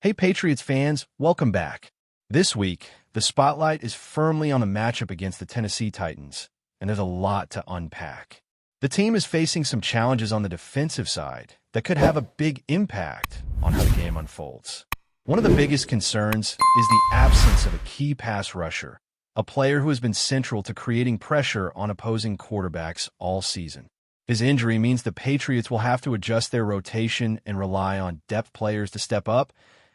Hey Patriots fans, welcome back. This week, the spotlight is firmly on the matchup against the Tennessee Titans, and there's a lot to unpack. The team is facing some challenges on the defensive side that could have a big impact on how the game unfolds. One of the biggest concerns is the absence of a key pass rusher, a player who has been central to creating pressure on opposing quarterbacks all season. His injury means the Patriots will have to adjust their rotation and rely on depth players to step up,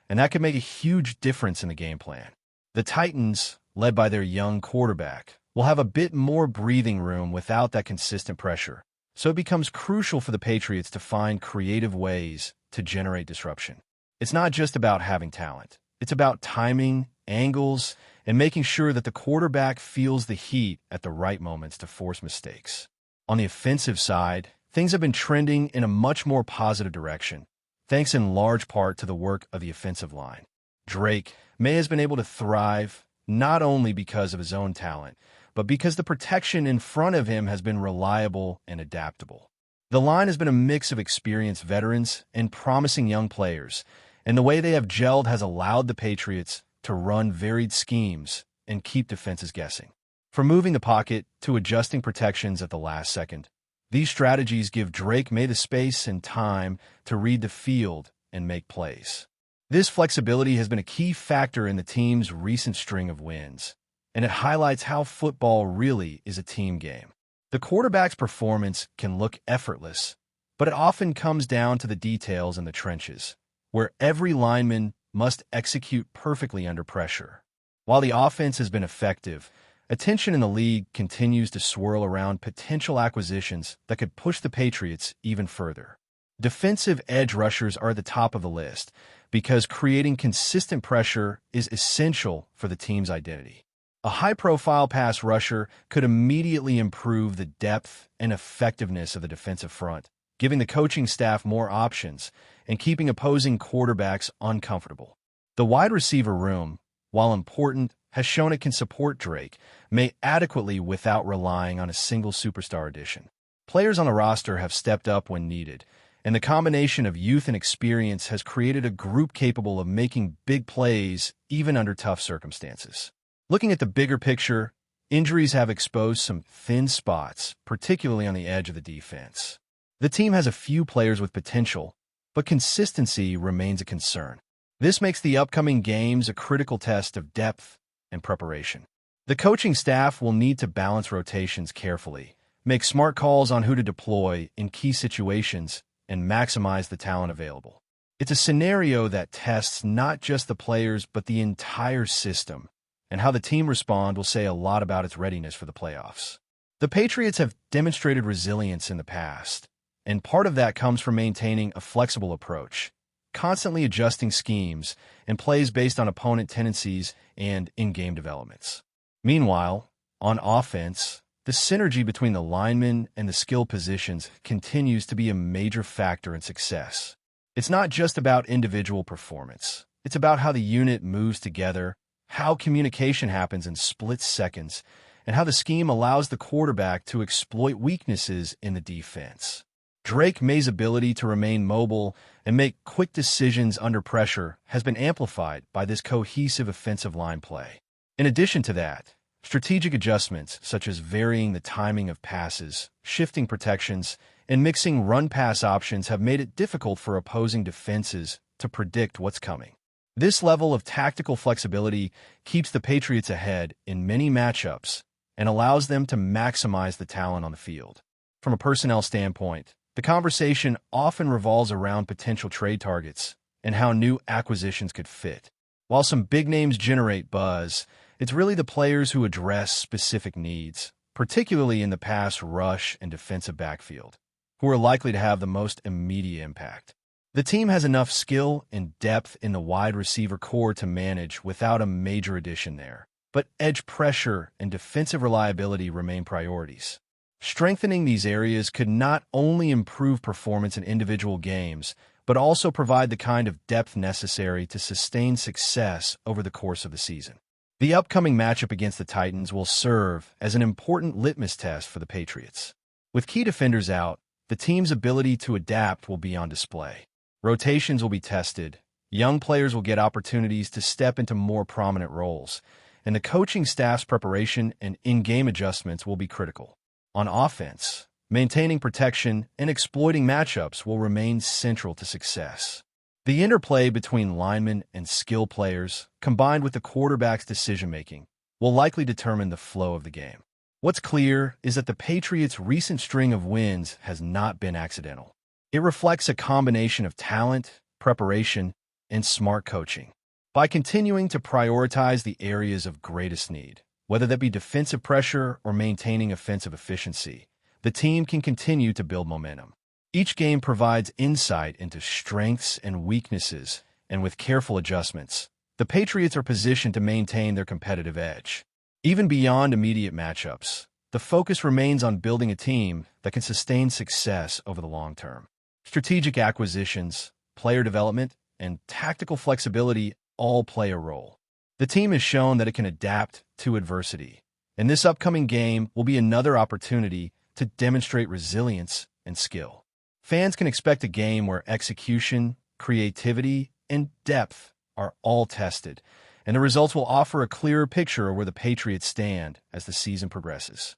and that could make a huge difference in the game plan. The Titans, led by their young quarterback, will have a bit more breathing room without that consistent pressure, so it becomes crucial for the Patriots to find creative ways to generate disruption. It's not just about having talent. It's about timing, angles, and making sure that the quarterback feels the heat at the right moments to force mistakes. On the offensive side, things have been trending in a much more positive direction, thanks in large part to the work of the offensive line. Drake may has been able to thrive not only because of his own talent, but because the protection in front of him has been reliable and adaptable. The line has been a mix of experienced veterans and promising young players, and the way they have gelled has allowed the Patriots to run varied schemes and keep defenses guessing. From moving the pocket to adjusting protections at the last second, these strategies give Drake May the space and time to read the field and make plays. This flexibility has been a key factor in the team's recent string of wins, and it highlights how football really is a team game. The quarterback's performance can look effortless, but it often comes down to the details in the trenches, where every lineman must execute perfectly under pressure. While the offense has been effective, attention in the league continues to swirl around potential acquisitions that could push the Patriots even further. Defensive edge rushers are at the top of the list because creating consistent pressure is essential for the team's identity. A high-profile pass rusher could immediately improve the depth and effectiveness of the defensive front, giving the coaching staff more options and keeping opposing quarterbacks uncomfortable. The wide receiver room, while important, has shown it can support Drake May adequately without relying on a single superstar addition. Players on the roster have stepped up when needed, and the combination of youth and experience has created a group capable of making big plays even under tough circumstances. Looking at the bigger picture, injuries have exposed some thin spots, particularly on the edge of the defense. The team has a few players with potential, but consistency remains a concern. This makes the upcoming games a critical test of depth and preparation. The coaching staff will need to balance rotations carefully, make smart calls on who to deploy in key situations, and maximize the talent available. It's a scenario that tests not just the players but the entire system, and how the team respond will say a lot about its readiness for the playoffs. The Patriots have demonstrated resilience in the past, and part of that comes from maintaining a flexible approach, constantly adjusting schemes and plays based on opponent tendencies and in-game developments. Meanwhile, on offense, the synergy between the linemen and the skill positions continues to be a major factor in success. It's not just about individual performance. It's about how the unit moves together, how communication happens in split seconds, and how the scheme allows the quarterback to exploit weaknesses in the defense. Drake May's ability to remain mobile and make quick decisions under pressure has been amplified by this cohesive offensive line play. In addition to that, strategic adjustments such as varying the timing of passes, shifting protections, and mixing run-pass options have made it difficult for opposing defenses to predict what's coming. This level of tactical flexibility keeps the Patriots ahead in many matchups and allows them to maximize the talent on the field. From a personnel standpoint, the conversation often revolves around potential trade targets and how new acquisitions could fit. While some big names generate buzz, it's really the players who address specific needs, particularly in the pass rush and defensive backfield, who are likely to have the most immediate impact. The team has enough skill and depth in the wide receiver core to manage without a major addition there, but edge pressure and defensive reliability remain priorities. Strengthening these areas could not only improve performance in individual games, but also provide the kind of depth necessary to sustain success over the course of the season. The upcoming matchup against the Titans will serve as an important litmus test for the Patriots. With key defenders out, the team's ability to adapt will be on display. Rotations will be tested, Young players will get opportunities to step into more prominent roles, and the coaching staff's preparation and in-game adjustments will be critical. On offense, maintaining protection and exploiting matchups will remain central to success. The interplay between linemen and skill players, combined with the quarterback's decision-making, will likely determine the flow of the game. What's clear is that the Patriots' recent string of wins has not been accidental. It reflects a combination of talent, preparation, and smart coaching. By continuing to prioritize the areas of greatest need, whether that be defensive pressure or maintaining offensive efficiency, the team can continue to build momentum. Each game provides insight into strengths and weaknesses, and with careful adjustments, the Patriots are positioned to maintain their competitive edge. Even beyond immediate matchups, the focus remains on building a team that can sustain success over the long term. Strategic acquisitions, player development, and tactical flexibility all play a role. The team has shown that it can adapt to adversity, and this upcoming game will be another opportunity to demonstrate resilience and skill. Fans can expect a game where execution, creativity, and depth are all tested, and the results will offer a clearer picture of where the Patriots stand as the season progresses.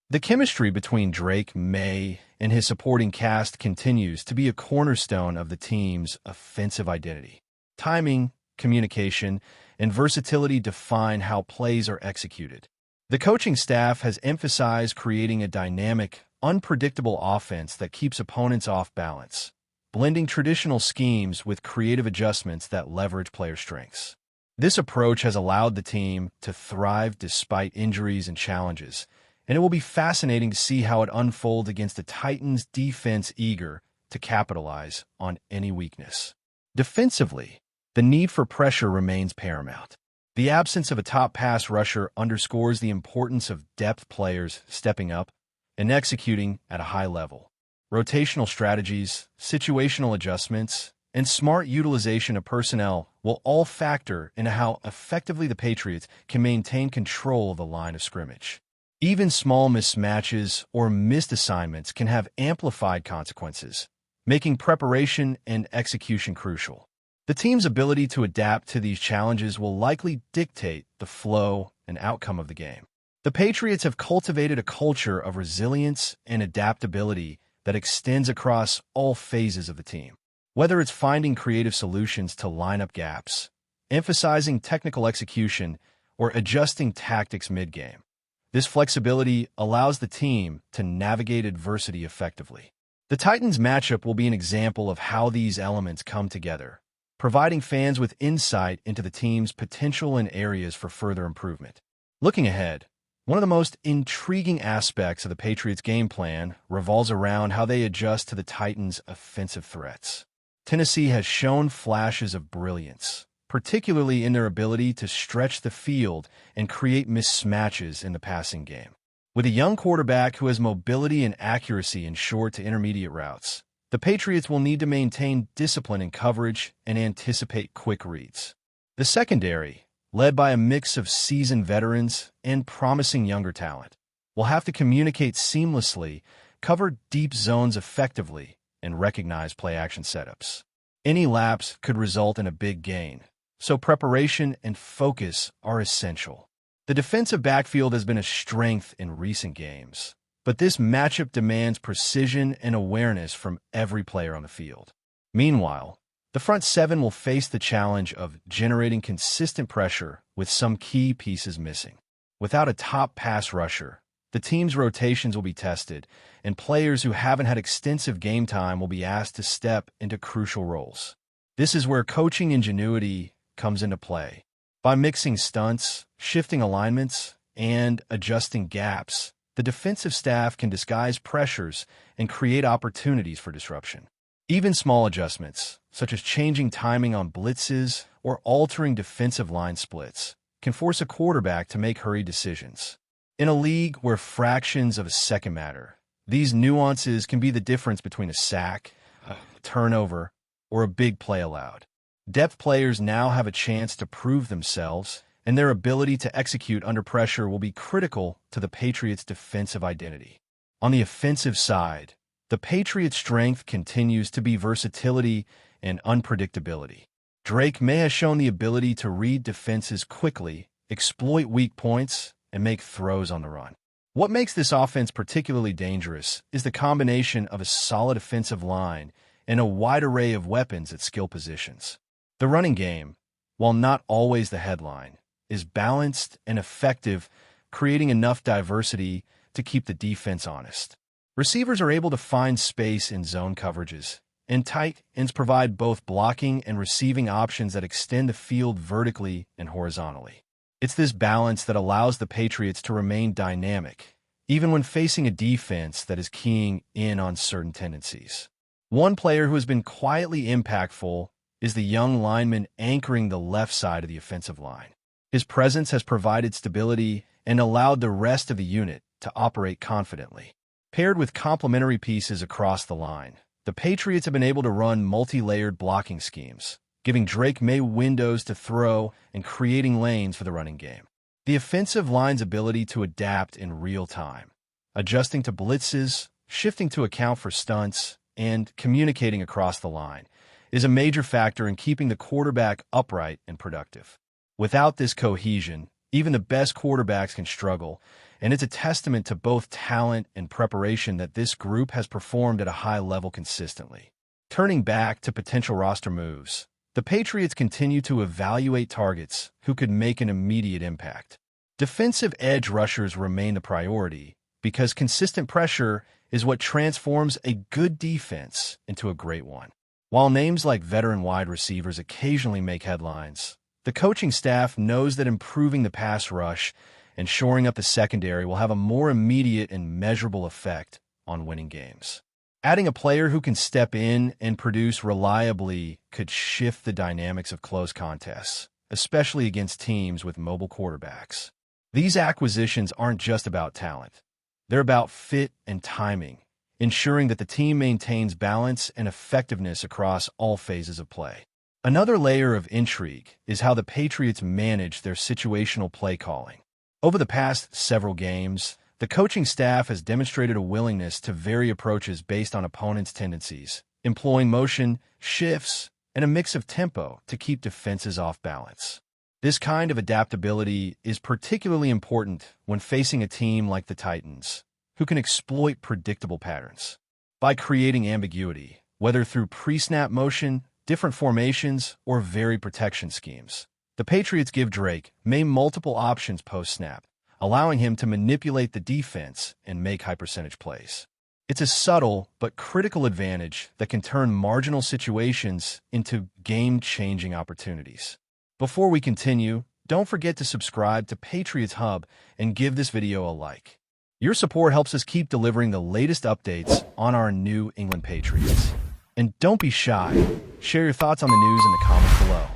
The chemistry between Drake May and his supporting cast continues to be a cornerstone of the team's offensive identity. Timing, communication, and versatility define how plays are executed. The coaching staff has emphasized creating a dynamic, unpredictable offense that keeps opponents off balance, blending traditional schemes with creative adjustments that leverage player strengths. This approach has allowed the team to thrive despite injuries and challenges, and it will be fascinating to see how it unfolds against the Titans' defense eager to capitalize on any weakness. Defensively, the need for pressure remains paramount. The absence of a top pass rusher underscores the importance of depth players stepping up and executing at a high level. Rotational strategies, situational adjustments, and smart utilization of personnel will all factor into how effectively the Patriots can maintain control of the line of scrimmage. Even small mismatches or missed assignments can have amplified consequences, making preparation and execution crucial. The team's ability to adapt to these challenges will likely dictate the flow and outcome of the game. The Patriots have cultivated a culture of resilience and adaptability that extends across all phases of the team. Whether it's finding creative solutions to lineup gaps, emphasizing technical execution, or adjusting tactics mid-game, this flexibility allows the team to navigate adversity effectively. The Titans matchup will be an example of how these elements come together, providing fans with insight into the team's potential and areas for further improvement. Looking ahead, one of the most intriguing aspects of the Patriots' game plan revolves around how they adjust to the Titans' offensive threats. Tennessee has shown flashes of brilliance, particularly in their ability to stretch the field and create mismatches in the passing game. With a young quarterback who has mobility and accuracy in short to intermediate routes, the Patriots will need to maintain discipline in coverage and anticipate quick reads. The secondary, led by a mix of seasoned veterans and promising younger talent, will have to communicate seamlessly, cover deep zones effectively, and recognize play-action setups. Any lapse could result in a big gain, so preparation and focus are essential. The defensive backfield has been a strength in recent games, but this matchup demands precision and awareness from every player on the field. Meanwhile, the front seven will face the challenge of generating consistent pressure with some key pieces missing. Without a top pass rusher, the team's rotations will be tested, and players who haven't had extensive game time will be asked to step into crucial roles. This is where coaching ingenuity comes into play. By mixing stunts, shifting alignments, and adjusting gaps, the defensive staff can disguise pressures and create opportunities for disruption. Even small adjustments, such as changing timing on blitzes or altering defensive line splits, can force a quarterback to make hurried decisions. In a league where fractions of a second matter, these nuances can be the difference between a sack, a turnover, or a big play allowed. Depth players now have a chance to prove themselves, and their ability to execute under pressure will be critical to the Patriots' defensive identity. On the offensive side, the Patriots' strength continues to be versatility and unpredictability. Drake May has shown the ability to read defenses quickly, exploit weak points, and make throws on the run. What makes this offense particularly dangerous is the combination of a solid offensive line and a wide array of weapons at skill positions. The running game, while not always the headline, is balanced and effective, creating enough diversity to keep the defense honest. Receivers are able to find space in zone coverages, and tight ends provide both blocking and receiving options that extend the field vertically and horizontally. It's this balance that allows the Patriots to remain dynamic, even when facing a defense that is keying in on certain tendencies. One player who has been quietly impactful is the young lineman anchoring the left side of the offensive line. His presence has provided stability and allowed the rest of the unit to operate confidently. Paired with complementary pieces across the line, the Patriots have been able to run multi-layered blocking schemes, giving Drake May windows to throw and creating lanes for the running game. The offensive line's ability to adapt in real time, adjusting to blitzes, shifting to account for stunts, and communicating across the line, is a major factor in keeping the quarterback upright and productive. Without this cohesion, even the best quarterbacks can struggle, and it's a testament to both talent and preparation that this group has performed at a high level consistently. Turning back to potential roster moves, the Patriots continue to evaluate targets who could make an immediate impact. Defensive edge rushers remain the priority because consistent pressure is what transforms a good defense into a great one. While names like veteran wide receivers occasionally make headlines, the coaching staff knows that improving the pass rush and shoring up the secondary will have a more immediate and measurable effect on winning games. Adding a player who can step in and produce reliably could shift the dynamics of close contests, especially against teams with mobile quarterbacks. These acquisitions aren't just about talent. They're about fit and timing, ensuring that the team maintains balance and effectiveness across all phases of play. Another layer of intrigue is how the Patriots manage their situational play calling. Over the past several games, the coaching staff has demonstrated a willingness to vary approaches based on opponents' tendencies, employing motion, shifts, and a mix of tempo to keep defenses off balance. This kind of adaptability is particularly important when facing a team like the Titans, who can exploit predictable patterns. By creating ambiguity, whether through pre-snap motion, different formations, or varied protection schemes, the Patriots give Drake May multiple options post-snap, allowing him to manipulate the defense and make high-percentage plays. It's a subtle but critical advantage that can turn marginal situations into game-changing opportunities. Before we continue, don't forget to subscribe to Patriots Hub and give this video a like. Your support helps us keep delivering the latest updates on our New England Patriots. And don't be shy. Share your thoughts on the news in the comments below.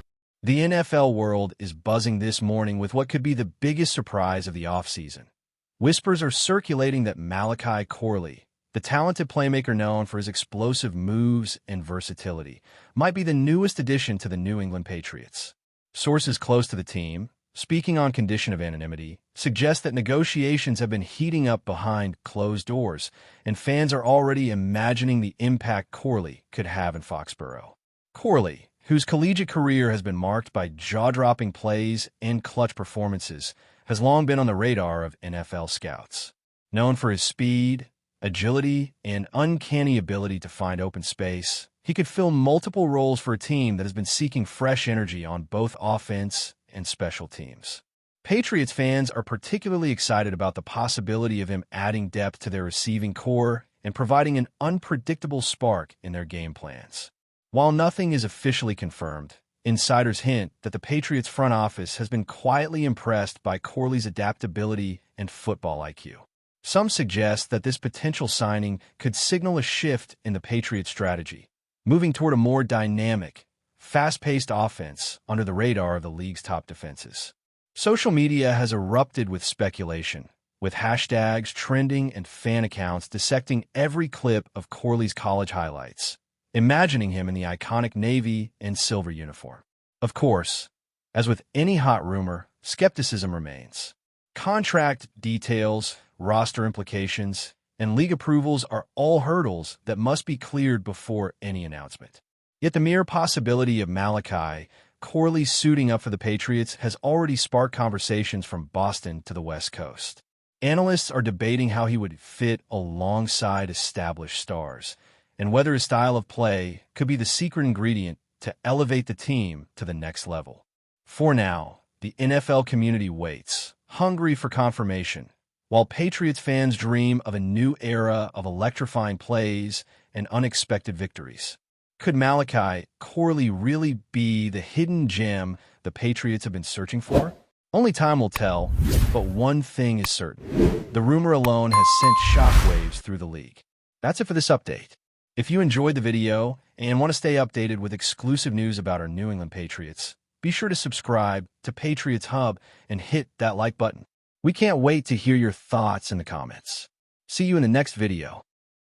The NFL world is buzzing this morning with what could be the biggest surprise of the offseason. Whispers are circulating that Malachi Corley, the talented playmaker known for his explosive moves and versatility, might be the newest addition to the New England Patriots. Sources close to the team, speaking on condition of anonymity, suggest that negotiations have been heating up behind closed doors, and fans are already imagining the impact Corley could have in Foxborough. Corley, whose collegiate career has been marked by jaw-dropping plays and clutch performances, has long been on the radar of NFL scouts. Known for his speed, agility, and uncanny ability to find open space, he could fill multiple roles for a team that has been seeking fresh energy on both offense and special teams. Patriots fans are particularly excited about the possibility of him adding depth to their receiving core and providing an unpredictable spark in their game plans. While nothing is officially confirmed, insiders hint that the Patriots front office has been quietly impressed by Corley's adaptability and football IQ. Some suggest that this potential signing could signal a shift in the Patriots' strategy, moving toward a more dynamic, fast-paced offense under the radar of the league's top defenses. Social media has erupted with speculation, with hashtags trending and fan accounts dissecting every clip of Corley's college highlights, imagining him in the iconic navy and silver uniform. Of course, as with any hot rumor, skepticism remains. Contract details, roster implications, and league approvals are all hurdles that must be cleared before any announcement. Yet the mere possibility of Malachi Corley suiting up for the Patriots has already sparked conversations from Boston to the West Coast. Analysts are debating how he would fit alongside established stars, and whether his style of play could be the secret ingredient to elevate the team to the next level. For now, the NFL community waits, hungry for confirmation, while Patriots fans dream of a new era of electrifying plays and unexpected victories. Could Malachi Corley really be the hidden gem the Patriots have been searching for? Only time will tell, but one thing is certain. The rumor alone has sent shockwaves through the league. That's it for this update. If you enjoyed the video and want to stay updated with exclusive news about our New England Patriots, be sure to subscribe to Patriots Hub and hit that like button. We can't wait to hear your thoughts in the comments. See you in the next video.